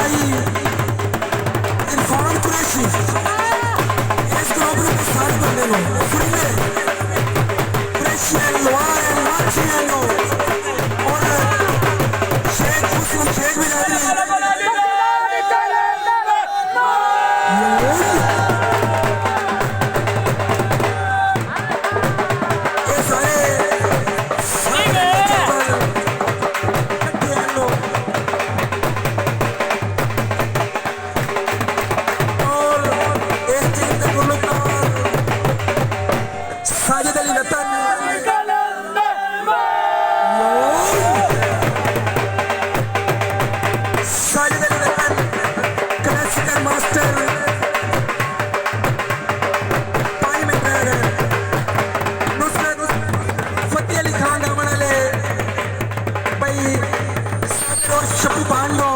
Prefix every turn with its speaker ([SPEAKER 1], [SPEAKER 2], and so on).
[SPEAKER 1] भाई इरफान कुरैशी इस ग्रुप में साथ बंदे लो फुरीले कुरैशी है लोहार है माची है लो और शेख मुस्लिम शेख भी रहते हैं ये सारे साजिद अली रतन साजिद अली रतन क्लासिकल मास्टर पानी में नुसरत फतेह अली खान रावणाले भाई और शप्पू पांडो